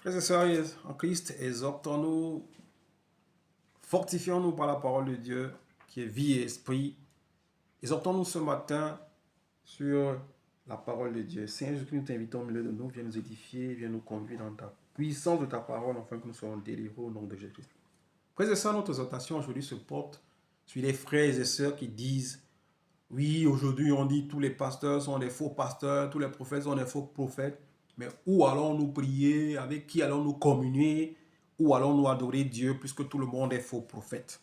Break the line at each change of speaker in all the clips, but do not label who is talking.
Frères et sœurs en Christ, exhortons-nous, fortifions-nous par la parole de Dieu qui est vie et esprit. Exhortons-nous ce matin sur la parole de Dieu. Seigneur Jésus, nous t'invitons au milieu de nous, viens nous édifier, viens nous conduire dans ta puissance de ta parole, afin que nous soyons délivrés au nom de Jésus. Frères et sœurs, notre exhortation aujourd'hui se porte sur les frères et sœurs qui disent oui, aujourd'hui on dit tous les pasteurs sont des faux pasteurs, tous les prophètes sont des faux prophètes. Mais où allons-nous prier? Avec qui allons-nous communier? Où allons-nous adorer Dieu puisque tout le monde est faux prophète?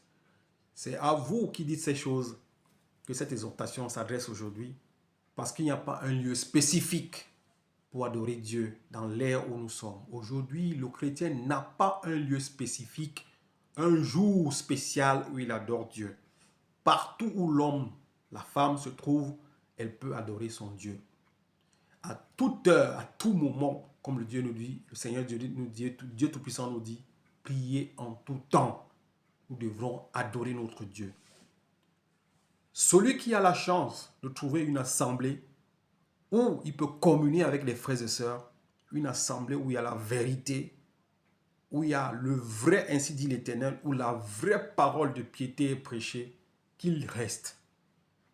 C'est à vous qui dites ces choses que cette exhortation s'adresse aujourd'hui, parce qu'il n'y a pas un lieu spécifique pour adorer Dieu dans l'ère où nous sommes. Aujourd'hui, le chrétien n'a pas un lieu spécifique, un jour spécial où il adore Dieu. Partout où l'homme, la femme se trouve, elle peut adorer son Dieu. À toute heure, à tout moment, comme le Dieu nous dit, le Seigneur Dieu nous dit, Dieu Tout-Puissant nous dit, priez en tout temps. Nous devrons adorer notre Dieu. Celui qui a la chance de trouver une assemblée où il peut communier avec les frères et sœurs, une assemblée où il y a la vérité, où il y a le vrai, ainsi dit l'Éternel, où la vraie parole de piété est prêchée, qu'il reste.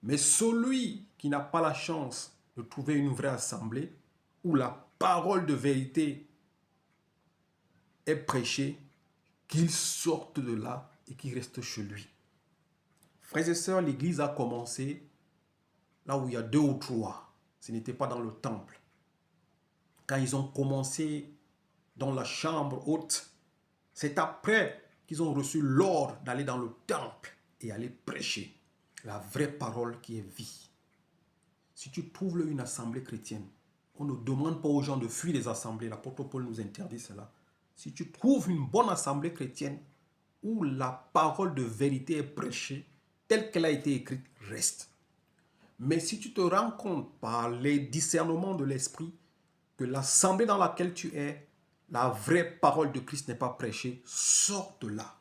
Mais celui qui n'a pas la chance de trouver une vraie assemblée, où la parole de vérité est prêchée, qu'il sorte de là et qu'il reste chez lui. Frères et sœurs, l'église a commencé là où il y a 2 ou 3. Ce n'était pas dans le temple. Quand ils ont commencé dans la chambre haute, c'est après qu'ils ont reçu l'ordre d'aller dans le temple et aller prêcher la vraie parole qui est vie. Si tu trouves une assemblée chrétienne, on ne demande pas aux gens de fuir les assemblées. L'apôtre Paul nous interdit cela. Si tu trouves une bonne assemblée chrétienne où la parole de vérité est prêchée, telle qu'elle a été écrite, reste. Mais si tu te rends compte par les discernements de l'esprit que l'assemblée dans laquelle tu es, la vraie parole de Christ n'est pas prêchée, sors de là.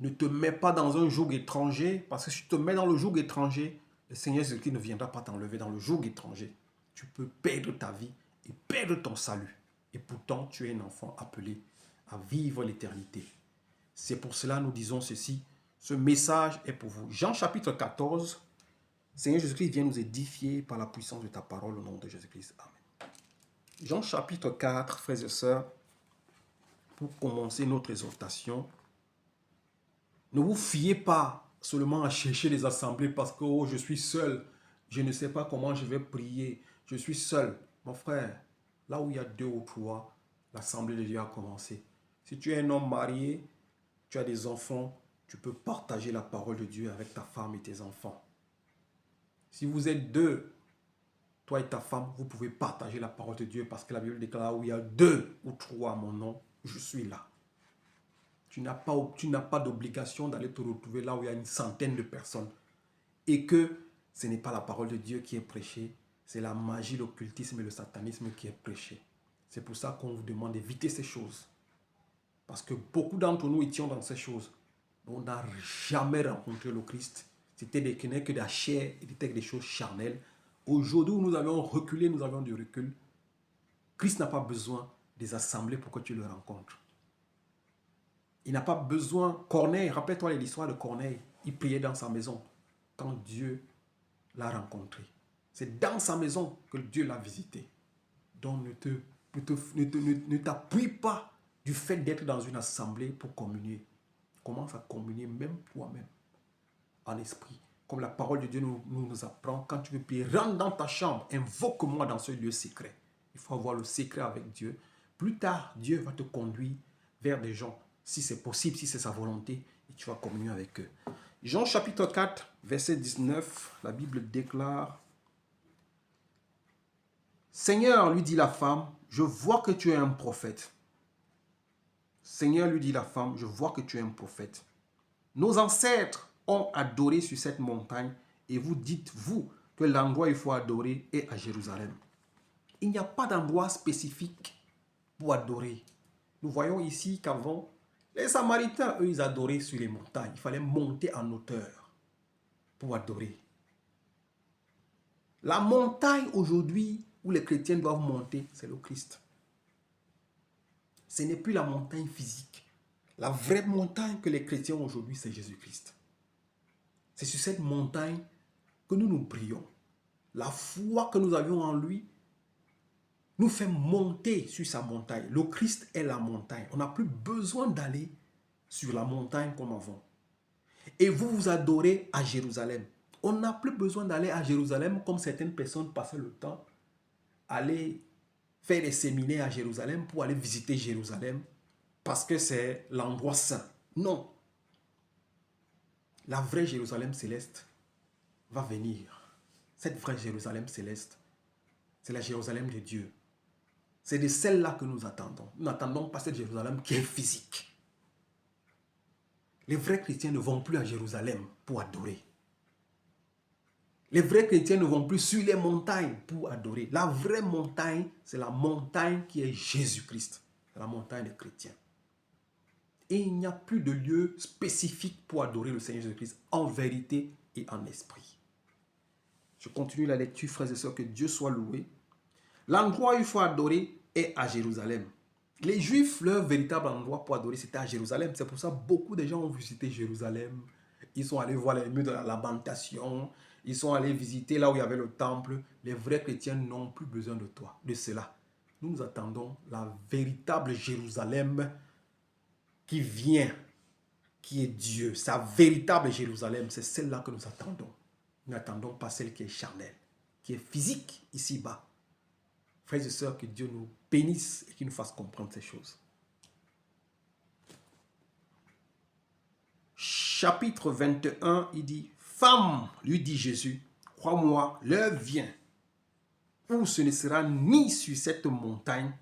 Ne te mets pas dans un joug étranger, parce que si tu te mets dans le joug étranger, le Seigneur Jésus-Christ ne viendra pas t'enlever dans le joug étranger. Tu peux perdre ta vie et perdre ton salut. Et pourtant, tu es un enfant appelé à vivre l'éternité. C'est pour cela que nous disons ceci. Ce message est pour vous. Jean chapitre 14. Seigneur Jésus-Christ vient nous édifier par la puissance de ta parole au nom de Jésus-Christ. Amen. Jean chapitre 4, frères et sœurs, pour commencer notre exhortation. Ne vous fiez pas seulement à chercher les assemblées parce que oh, je suis seul, je ne sais pas comment je vais prier, je suis seul. Mon frère, là où il y a 2 ou 3, l'assemblée de Dieu a commencé. Si tu es un homme marié, tu as des enfants, tu peux partager la parole de Dieu avec ta femme et tes enfants. Si vous êtes 2, toi et ta femme, vous pouvez partager la parole de Dieu parce que la Bible déclare où il y a 2 ou 3 à mon nom, je suis là. Tu n'as pas d'obligation d'aller te retrouver là où il y a une centaine de personnes. Et que ce n'est pas la parole de Dieu qui est prêchée, c'est la magie, l'occultisme et le satanisme qui est prêché. C'est pour ça qu'on vous demande d'éviter ces choses. Parce que beaucoup d'entre nous étions dans ces choses. On n'a jamais rencontré le Christ. C'était que de la chair, c'était des choses charnelles. Aujourd'hui, nous avions reculé, nous avions du recul. Christ n'a pas besoin des assemblées pour que tu le rencontres. Il n'a pas besoin. Corneille, rappelle-toi l'histoire de Corneille. Il priait dans sa maison quand Dieu l'a rencontré. C'est dans sa maison que Dieu l'a visité. Donc ne t'appuie pas du fait d'être dans une assemblée pour communier. Commence à communier même toi-même, en esprit. Comme la parole de Dieu nous apprend, quand tu veux prier, rentre dans ta chambre, invoque-moi dans ce lieu secret. Il faut avoir le secret avec Dieu. Plus tard, Dieu va te conduire vers des gens, si c'est possible, si c'est sa volonté, et tu vas communier avec eux. Jean chapitre 4, verset 19, la Bible déclare: Seigneur, lui dit la femme, je vois que tu es un prophète. Seigneur, lui dit la femme, je vois que tu es un prophète. Nos ancêtres ont adoré sur cette montagne et vous dites, vous, que l'endroit où il faut adorer est à Jérusalem. Il n'y a pas d'endroit spécifique pour adorer. Nous voyons ici qu'avant, les Samaritains, eux, ils adoraient sur les montagnes. Il fallait monter en hauteur pour adorer. La montagne aujourd'hui où les chrétiens doivent monter, c'est le Christ. Ce n'est plus la montagne physique. La vraie montagne que les chrétiens ont aujourd'hui, c'est Jésus-Christ. C'est sur cette montagne que nous nous prions. La foi que nous avions en lui nous fait monter sur sa montagne. Le Christ est la montagne. On n'a plus besoin d'aller sur la montagne comme avant. Et vous vous adorez à Jérusalem. On n'a plus besoin d'aller à Jérusalem comme certaines personnes passaient le temps, aller faire des séminaires à Jérusalem pour aller visiter Jérusalem parce que c'est l'endroit saint. Non. La vraie Jérusalem céleste va venir. Cette vraie Jérusalem céleste, c'est la Jérusalem de Dieu. C'est de celle-là que nous attendons. Nous n'attendons pas cette Jérusalem qui est physique. Les vrais chrétiens ne vont plus à Jérusalem pour adorer. Les vrais chrétiens ne vont plus sur les montagnes pour adorer. La vraie montagne, c'est la montagne qui est Jésus-Christ. C'est la montagne des chrétiens. Et il n'y a plus de lieu spécifique pour adorer le Seigneur Jésus-Christ en vérité et en esprit. Je continue la lecture, frères et sœurs, que Dieu soit loué. L'endroit où il faut adorer est à Jérusalem. Les Juifs, leur véritable endroit pour adorer, c'était à Jérusalem. C'est pour ça que beaucoup de gens ont visité Jérusalem. Ils sont allés voir les murs de la lamentation. Ils sont allés visiter là où il y avait le temple. Les vrais chrétiens n'ont plus besoin de toi, de cela. Nous attendons la véritable Jérusalem qui vient, qui est Dieu. Sa véritable Jérusalem, c'est celle-là que nous attendons. Nous n'attendons pas celle qui est charnelle, qui est physique ici-bas. Frères et sœurs, que Dieu nous bénisse et qu'il nous fasse comprendre ces choses. Chapitre 21, il dit, « Femme, lui dit Jésus, crois-moi, l'heure vient où ce ne sera ni sur cette montagne,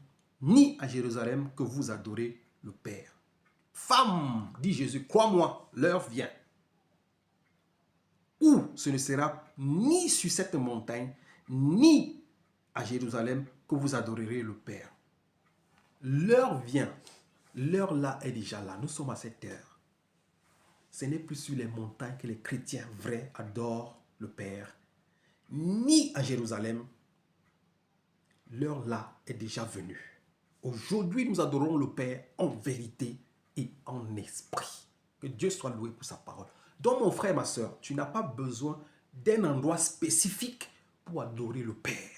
ni à Jérusalem que vous adorez le Père. » Femme, dit Jésus, crois-moi, l'heure vient où ce ne sera ni sur cette montagne, ni à Jérusalem que vous adorerez le Père. L'heure vient. L'heure là est déjà là. Nous sommes à cette heure. Ce n'est plus sur les montagnes que les chrétiens vrais adorent le Père, ni à Jérusalem. L'heure là est déjà venue. Aujourd'hui, nous adorons le Père en vérité et en esprit. Que Dieu soit loué pour sa parole. Donc, mon frère, ma soeur, tu n'as pas besoin d'un endroit spécifique pour adorer le Père.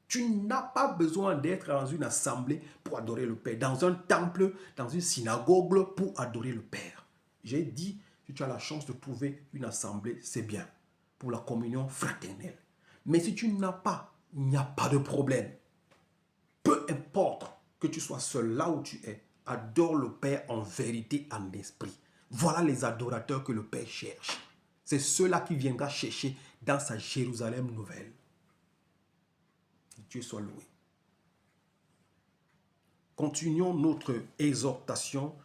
Tu n'as pas besoin d'être dans une assemblée pour adorer le Père, dans un temple, dans une synagogue pour adorer le Père. J'ai dit, si tu as la chance de trouver une assemblée, c'est bien, pour la communion fraternelle. Mais si tu n'as pas, il n'y a pas de problème. Peu importe que tu sois seul là où tu es, adore le Père en vérité, en esprit. Voilà les adorateurs que le Père cherche. C'est ceux-là qui viendra chercher dans sa Jérusalem nouvelle. Dieu soit loué. Continuons notre exhortation.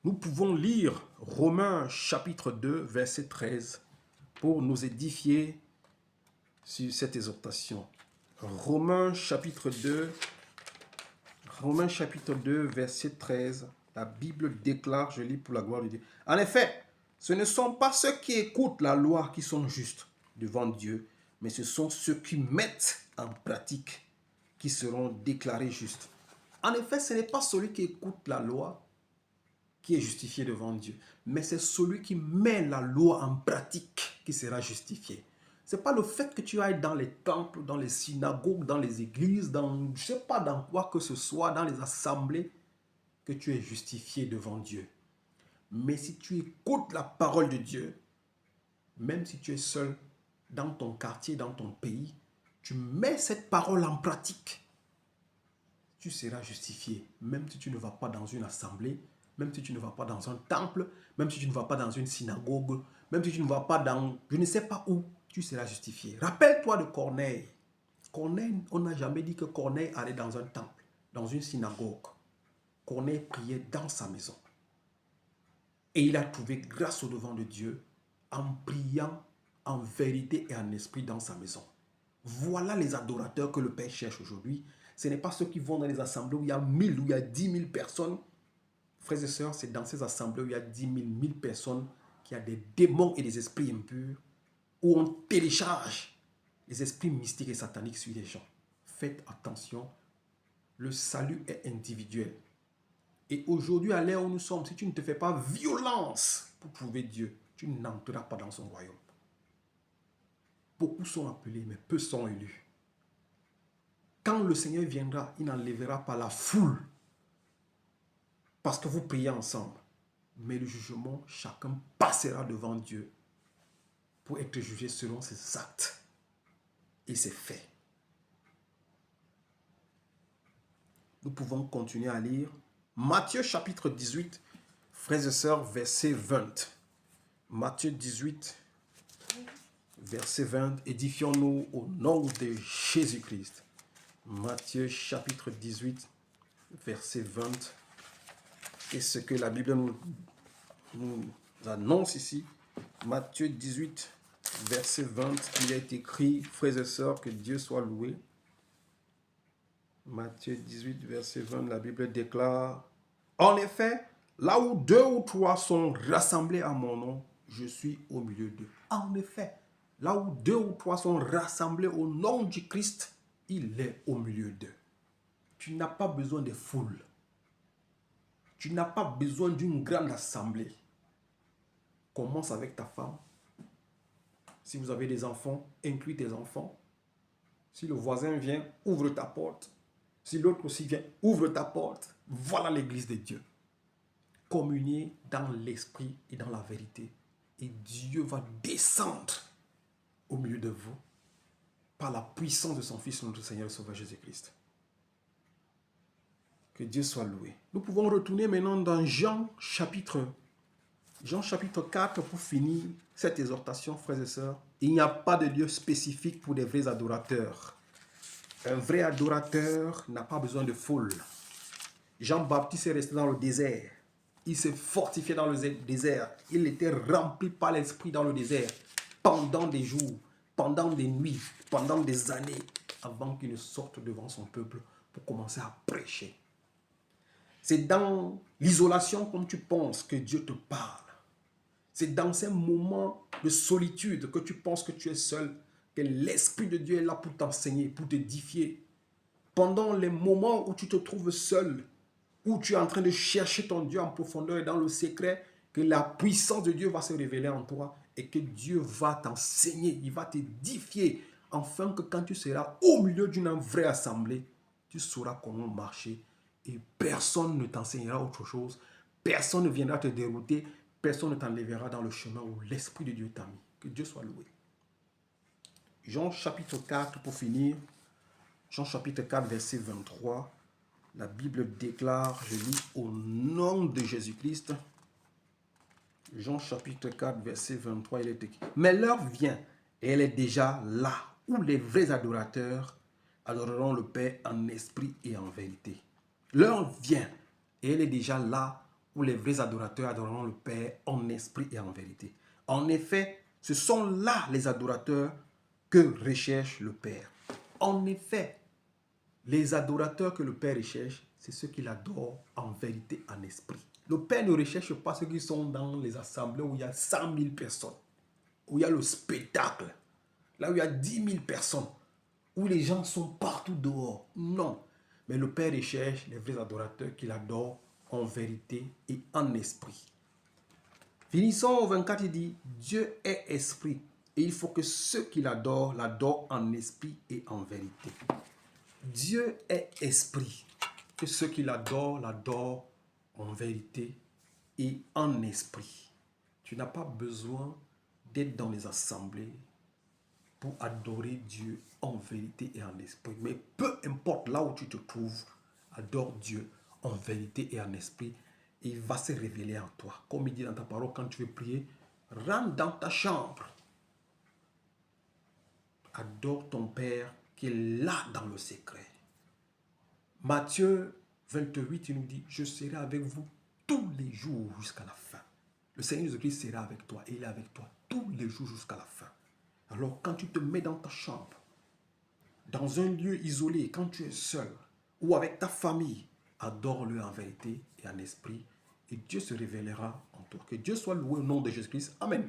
Nous pouvons lire Romains chapitre 2, verset 13 pour nous édifier sur cette exhortation. Romains chapitre 2, verset 13. La Bible déclare, je lis pour la gloire de Dieu. En effet, ce ne sont pas ceux qui écoutent la loi qui sont justes devant Dieu, mais ce sont ceux qui mettent en pratique qui seront déclarés justes. En effet, ce n'est pas celui qui écoute la loi qui est justifié devant Dieu, mais c'est celui qui met la loi en pratique qui sera justifié. Ce n'est pas le fait que tu ailles dans les temples, dans les synagogues, dans les églises, dans je ne sais pas dans quoi que ce soit, dans les assemblées, que tu es justifié devant Dieu. Mais si tu écoutes la parole de Dieu, même si tu es seul dans ton quartier, dans ton pays, tu mets cette parole en pratique, tu seras justifié, même si tu ne vas pas dans une assemblée, même si tu ne vas pas dans un temple, même si tu ne vas pas dans une synagogue, même si tu ne vas pas dans je ne sais pas où, tu seras justifié. Rappelle-toi de Corneille. Corneille, on n'a jamais dit que Corneille allait dans un temple, dans une synagogue. Corneille priait dans sa maison. Et il a trouvé grâce au devant de Dieu en priant en vérité et en esprit dans sa maison. Voilà les adorateurs que le Père cherche aujourd'hui. Ce n'est pas ceux qui vont dans les assemblées où il y a 1000, où il y a 10 000 personnes. Frères et sœurs, c'est dans ces assemblées où il y a 10 000, 1000 personnes qu'il y a des démons et des esprits impurs, où on télécharge les esprits mystiques et sataniques sur les gens. Faites attention, le salut est individuel. Et aujourd'hui, à l'ère où nous sommes, si tu ne te fais pas violence pour prouver Dieu, tu n'entreras pas dans son royaume. Beaucoup sont appelés, mais peu sont élus. Quand le Seigneur viendra, il n'enlèvera pas la foule parce que vous priez ensemble. Mais le jugement, chacun passera devant Dieu pour être jugé selon ses actes et ses faits. Nous pouvons continuer à lire Matthieu chapitre 18, frères et sœurs, verset 20. Matthieu 18, verset 20. Édifions-nous au nom de Jésus-Christ. Matthieu chapitre 18, verset 20. Et ce que la Bible nous annonce ici, Matthieu 18, verset 20, il est écrit, frères et sœurs, que Dieu soit loué. Matthieu 18, verset 20, la Bible déclare, en effet, là où 2 ou 3 sont rassemblés à mon nom, je suis au milieu d'eux. En effet, là où 2 ou 3 sont rassemblés au nom du Christ, il est au milieu d'eux. Tu n'as pas besoin de foule. Tu n'as pas besoin d'une grande assemblée. Commence avec ta femme. Si vous avez des enfants, inclus tes enfants. Si le voisin vient, ouvre ta porte. Si l'autre aussi vient, ouvre ta porte. Voilà l'église de Dieu. Communiez dans l'esprit et dans la vérité. Et Dieu va descendre au milieu de vous par la puissance de son Fils, notre Seigneur et Sauveur Jésus-Christ. Que Dieu soit loué. Nous pouvons retourner maintenant dans Jean chapitre 4 pour finir cette exhortation, frères et sœurs. Il n'y a pas de Dieu spécifique pour des vrais adorateurs. Un vrai adorateur n'a pas besoin de foule. Jean-Baptiste est resté dans le désert. Il s'est fortifié dans le désert. Il était rempli par l'Esprit dans le désert pendant des jours, pendant des nuits, pendant des années, avant qu'il ne sorte devant son peuple pour commencer à prêcher. C'est dans l'isolation, comme tu penses, que Dieu te parle. C'est dans ces moments de solitude que tu penses que tu es seul, que l'Esprit de Dieu est là pour t'enseigner, pour t'édifier. Pendant les moments où tu te trouves seul, où tu es en train de chercher ton Dieu en profondeur et dans le secret, que la puissance de Dieu va se révéler en toi et que Dieu va t'enseigner, il va t'édifier, afin que quand tu seras au milieu d'une vraie assemblée, tu sauras comment marcher et personne ne t'enseignera autre chose, personne ne viendra te dérouter, personne ne t'enlèvera dans le chemin où l'Esprit de Dieu t'a mis. Que Dieu soit loué. Jean chapitre 4 pour finir. Jean chapitre 4 verset 23. La Bible déclare, je lis au nom de Jésus-Christ. Jean chapitre 4 verset 23, il est écrit. Mais l'heure vient et elle est déjà là où les vrais adorateurs adoreront le Père en esprit et en vérité. L'heure vient et elle est déjà là où les vrais adorateurs adoreront le Père en esprit et en vérité. En effet, ce sont là les adorateurs que recherche le Père. En effet, les adorateurs que le Père recherche, c'est ceux qui l'adorent en vérité, en esprit. Le Père ne recherche pas ceux qui sont dans les assemblées où il y a 100 000 personnes, où il y a le spectacle, là où il y a 10 000 personnes, où les gens sont partout dehors. Non. Mais le Père recherche les vrais adorateurs qui l'adorent en vérité et en esprit. Finissons au 24, il dit, Dieu est esprit et il faut que ceux qui l'adorent, l'adorent en esprit et en vérité. Dieu est esprit, que ceux qui l'adorent, l'adorent en vérité et en esprit. Tu n'as pas besoin d'être dans les assemblées pour adorer Dieu en vérité et en esprit. Mais peu importe là où tu te trouves, adore Dieu en vérité et en esprit. Et il va se révéler en toi. Comme il dit dans ta parole, quand tu veux prier, rentre dans ta chambre. Adore ton Père qui est là dans le secret. Matthieu 28, il nous dit, je serai avec vous tous les jours jusqu'à la fin. Le Seigneur Jésus-Christ sera avec toi et il est avec toi tous les jours jusqu'à la fin. Alors quand tu te mets dans ta chambre, dans un lieu isolé, quand tu es seul ou avec ta famille, adore-le en vérité et en esprit et Dieu se révélera en toi. Que Dieu soit loué au nom de Jésus-Christ. Amen.